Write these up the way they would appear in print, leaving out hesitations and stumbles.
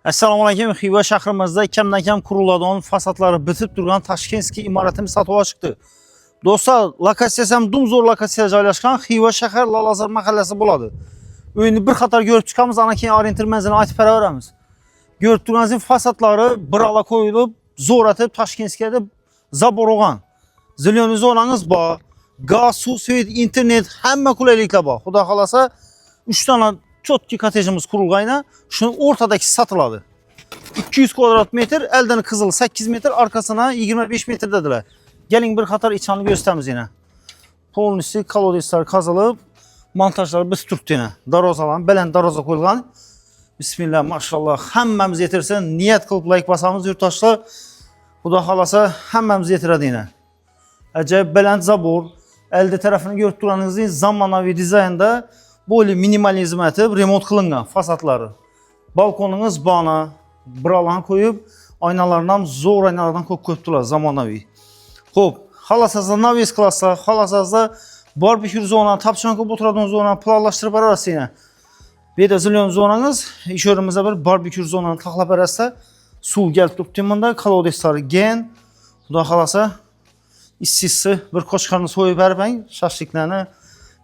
Assalamu alaykum. Xiva shahrimizda kamdan-kam quriladigan fasadlari bitib turgan Tashkentskiy imoratimiz sotuvga chiqdi. Do'stlar, lokatsiyasi ham dumzo'r lokatsiyada joylashgan Xiva shahar Lalazor mahallasi bo'ladi. Uyni bir qator ko'rib chiqamiz, ana keyin orientir manzilini aytib beraveramiz. Ko'rib turganingiz fasadlari birala qo'yilib, zo'ratib Tashkentskiyda zabor olgan. Zilyon zonangiz bor. Gaz, suv, svet, internet hamma qulayliklar bor. Xudo xolasa 3 dona çotki kotejimiz qurilgayna, shuni o'rtadagi satiladi. 200 kvadrat metr, eldan qizil 8 metr, arkasına 25 metr dediler. Gelin bir qator içanını gösterimiz yine. Polnisi kolodeslar kazılıb, montajlar biz turtdu yine. Darozalar, belən daroza qoyulgan. Bismillah, maşallah, hammamiz yetirsin. Niyet qılıb like basamız yurttaşlar. Xudo xolasa hammamiz yetiradi yine. Acayip belən zabor, elde tarafını görüb turanınızın zamanlavi dizaynda böyle minimalizm etib remont qilingan fasadları. Balkonunuz bana, buralarını koyup aynalarından zor aynalardan koyupdular zamanlavi. Hop, halasazda naviz klassa, halasazda barbekü zona, tapçanka oturadığın zona planlaştırıp arası yine. Bir de zilyon zonanız, iş önümüzde bir barbekü zonanı taxlap arası su gelip tuttuğumunda kalodesları gen, bu da halasa işsizsi bir koçkarını soyup erben, şaşlıklarını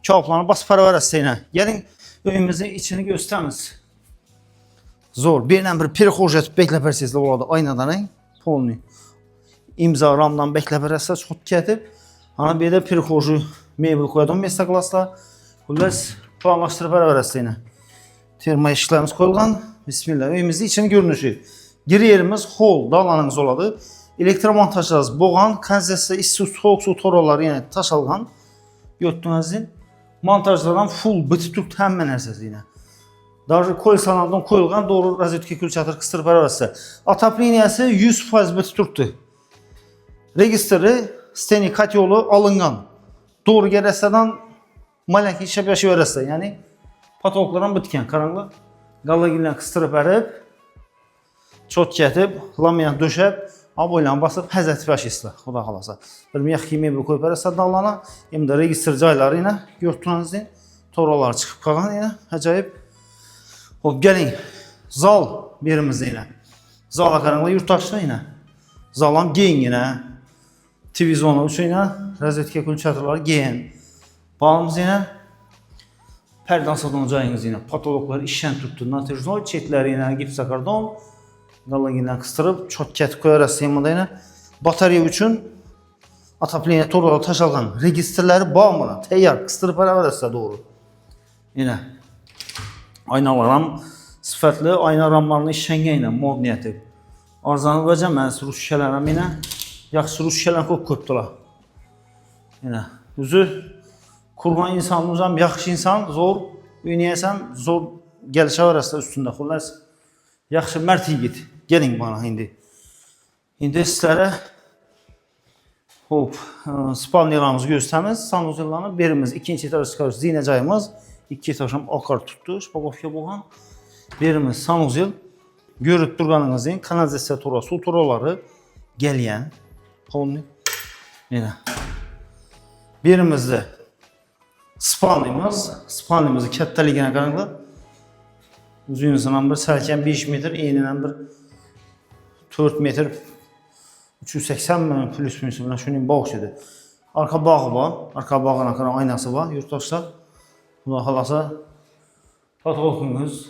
kağıtlarını basıp arası yine. Gelin öyümüzün içini gösteriniz. Zor. Birden bir perixojet beklepersizle oladı. Aynadan polni. İmza ramdan beklepersə çok ketib. Ana bir de perixoju mebel koyadım mesta klasla. Bunlar planlaştırıp arası yine. Terma işlerimiz koyulgan. Bismillah. Öyümüzün içini görünüşü. Giri yerimiz hol. Dağlanımız oladı. Elektromontajlarımız boğan. Kanzesi isti soğuk su toraları yine taşalgan. Gördüğünüzün. Montajlardan full bititük hemen ersesi yine. Daha kol sanaldan koyulgan doğru rozetki külçatır kıstırıp arası. Atapliniyası 100% bititüktü. Registri steni kat yolu alıngan. Doğru gerəsədən malaki işe başı verəsə. Yani patologlardan bitken karanlık. Gallagillen kıstırıp arıb. Çot ketib, lamayan döşəb. Aboylan basıb həzət başısla. Xuda xalasa. Bir miyaq kimi bir koyup arasa dallana. Hem de registr cayları yine gördüğünüz toralar çıkıp kalgan yine. Acayip. Hop gelin. Zal birimizde yine. Zala karanlığı yurttaşlı yine. Zalam giyin yine. Televizyonu uçu yine. Rozetki kül çadırları giyin. Bağımız yine. Pərdən satılacağınız yine. Patologlar işten tuttu. Natırjnol çetləri yine. Gipsakardon. Gallagillen kıstırıp çok ketip koyarası yemada yine. Batarya üçün atapleniye torbalı taşalgan registrleri bağımına teyyar kıstırıp arası doğru. Yine aynalar sıfatlı ayna ramlarını işlenge yine mod niyeti. Arzanı vereceğim ben Rus şişelerim yine. Yaxşı Rus şişelerim çok köptüler. Yine düzü kurban insanımızdan yaxşı insan zor üyneyesen zor gelişe arası üstünde kullanırsın. Yaxşı mərd yigit. Gelin bana indi. İndi sizlere hop spalniyalarımızı gösterimiz. Sanuzellanı birimiz ikinci etaj çıkarız. Zinecayımız iki etajım akar tuttu. Şpagofya boğan. Birimiz sanuzel. Görüp durganınızın kanalizasiya tora, su toraları geliyen. Polni. Yine. Birimizde spalniyimiz. Spalniyimizi kattaligine qaranlı. Uzunluğundan bir sərkən 5 metr, enindən bir 4 metr 380 min plus minus şunun bağışıdır. Arka bağı var, arka bağına kadar aynası var yurttaşlar. Buna halasa patologumuz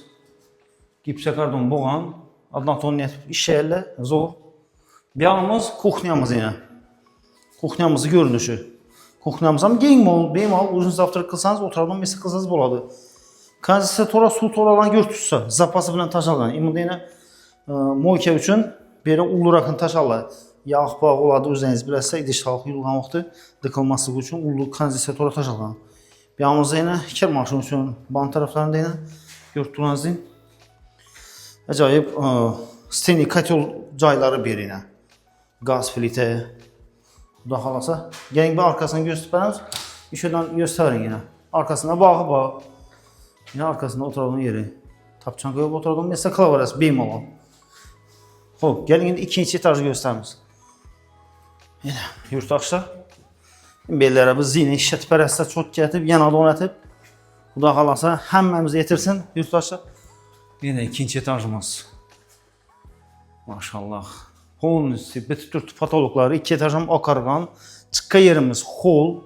gipsakardon boğan, adnan ton niyet işlerle zor. Bir yanımız kuxnyamız yine. Kuxnyamızı görünüşü. Kuxnyamızdan geyim ol, beyim al, uzun zaftır kılsanız oturalım, mesela kılsanız boladı. Kanzasiya tora su toralarını görtürsə, zapası bilen taşalgan. İmində yine moyka üçün belə ulu rakın taşallar. Yağ bağı oladı, özünüz biləsə, idişalıq yulğan vaxtı dıkılması üçün ulu kanzasiya tora taşalgan. Bir yanımızda yine hikər maşın üçün ban taraflarında yine görtürünüz. Acayip steni katyol cayları bir yine. Gaz filtre. Daha halasa. Gəlin bir arkasını göstəriniz. İşədən göstərin yine. Arkasında bağı bağı. Yine arkasında oturalım yeri. Tapçankaya oturalım. Mesela klavarası beyim olan. Hop gelin şimdi ikinci etajı gösterimiz. Yine yurttaşlar. Bellere biz zine işletpərəstə çok getib, yana donatıb. Bu da qalasa həmməmiz yetirsin yurttaşlar. Yine ikinci etajımız. Maşallah. Polnisi bütün Türk patologları 2 etajam akargan. Çıkka yerimiz hol.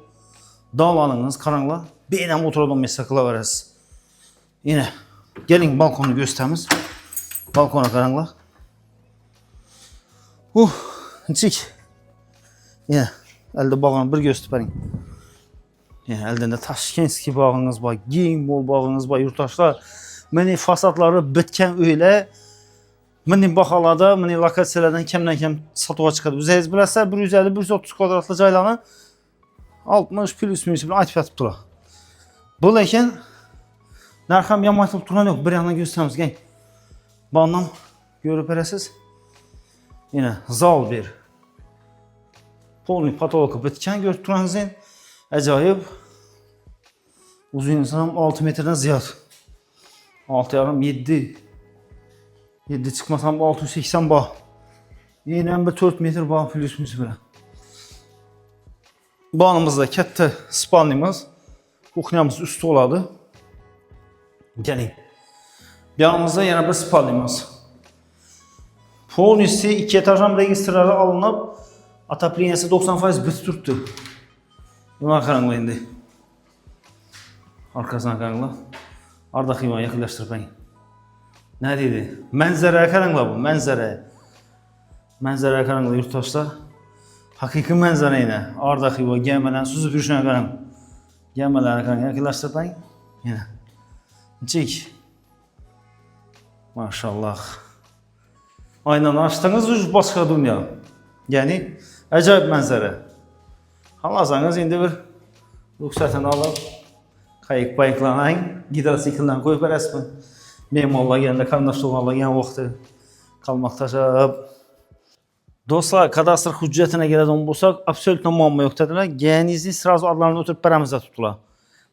Dağlanınız karanlığa. Beynəm oturadan mesakla veririz. Yine gelin balkonu gösterimiz. Balkona karanlığa. Çik. Yine elde bağını bir gösterin. Yine elden de Taşkenski bağınız var. Giyim bol bağınız var yurttaşlar. Məni fasadları bitken öyle. Məni baxalada, məni lokasiyalardan kəmdən kəm satığa çıxadı. Üzəyiz biləsə 150-130 kvadratlı caylanı 60 plus minus bir ayıp yatıp dura. Bu lakin narxam yamaytıb duran yok. Bir yandan gösterimiz gel. Bağından görüp verəsiz. Yine zal bir. Polni patologu bitken görüp duranız en. Acayip. Uzun insanım 6 metreden ziyad. 6 yarım 7. 7 çıkmasam 680 bağ. Yine bir 4 metre bağ plus minus bir. Bağımızda katta spalnimiz. Kuxnyamız üstü oladı. Gelin. Yanımızda yine bir spalnimiz. Polnisi 2 etajam registrları alınıp atapleniyası 90% biti tuttu. Buna karanlığı indi. Arkasına karanlığı. Arda kıyma yakınlaştırıp ben. Ne dedi? Mənzərəyə karanlığı bu, mənzərəyə. Mənzərəyə karanlığı yurttaşlar. Hakiki mənzərə yine. Arda kıyma gelmeden süzüp yürüşüne karanlığı. Gelmelerine karanlığı yakınlaştırıp ben. Yine. Çek. Maşallah. Aynen açtığınız üç başka dünya. Yani acayip mənzərə. Halarsanız indi bir ruhsatını alıp kayık bayıklanayın, gidersiklden koyup resmen. Memurlar gelende, kardeşlerle yan vakti kalmaktaca. Dostlar, kadastr hüccetine geleden bulsak, absolutno muamma yok dediler. Genizin sırası adlarını oturup beramızda tuttular.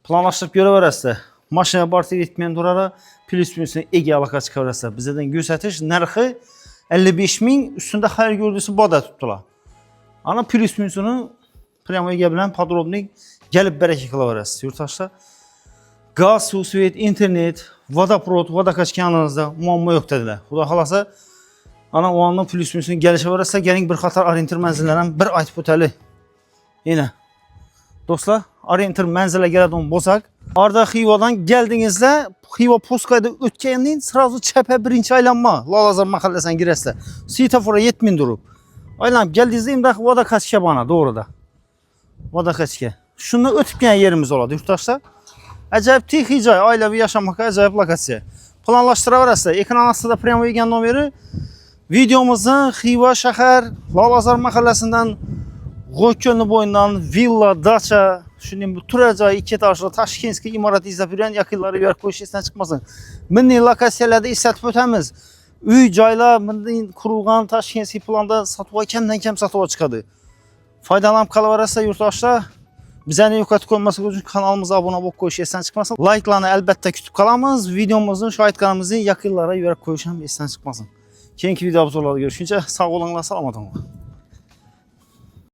Planlaştırıp göre verəsə, maşinaya bartı etmeyen durara, plus minusunu egi alaka çıkarırsa, bizden gösteriş, narxı 55.000 üstünde hayır gördüyse bada tuttular. Ana plus minusunu Pryamoya gələn podrobnik gəlib bərəkə qıla verəsiz. Yurttaşlar, qaz, su, svet, internet, vodoprovod, vodokach yanınızda muamma yok dedilər. Xuda xalasa, ana o andan plus minusunu gəlişə verəsə, gəlin bir xatar orientir mənzillərən bir aytib ötəli. Yine. Dostlar, orientir mənzilə gələdon bozaq. Arda Xivadan gəldinizdə, Xiva Poskayda ötkəyin, sırası çəpə birinci aylanma. Lalazar mahalləsindən girəslə. Svitofora 7000 durub. Aylanıb gəldinizdə imdə vodokach bana, doğru da. Vodokachga. Şunu ötüp gelen yerimiz oladı yurttaşlar. Acayip tixicay, ailevi yaşamak acayip lokasiya. Planlaştıra verəsə, ekran astında Pryamoya gələn nomeri videomuzun Xiva şəhər Lalazar mahalləsindən Qoykölünü boyundan villa, daça, bu Turacay 2 etajlı Taşkenski imarat izləpirən yakınları verək bu işdən çıxmasın. Minni lokasiyalarda istətib ötəmiz. Üy cayla minni kurulğan Taşkenski planda satığa kəmdən kəm satığa çıxadı. Faydalanıp kalıverəsə yurttaşlar, bizə nə yukarı koyması üçün kanalımıza abunə olub qoyuş esdən çıxmasın. Like'larını əlbəttə kütüb qalamız, videomuzun şahid kanalımızı yakınlara verək qoyuşam esdən çıxmasın. Keyinki videomuzda görüşüncə sağ olunlar, salamat olun.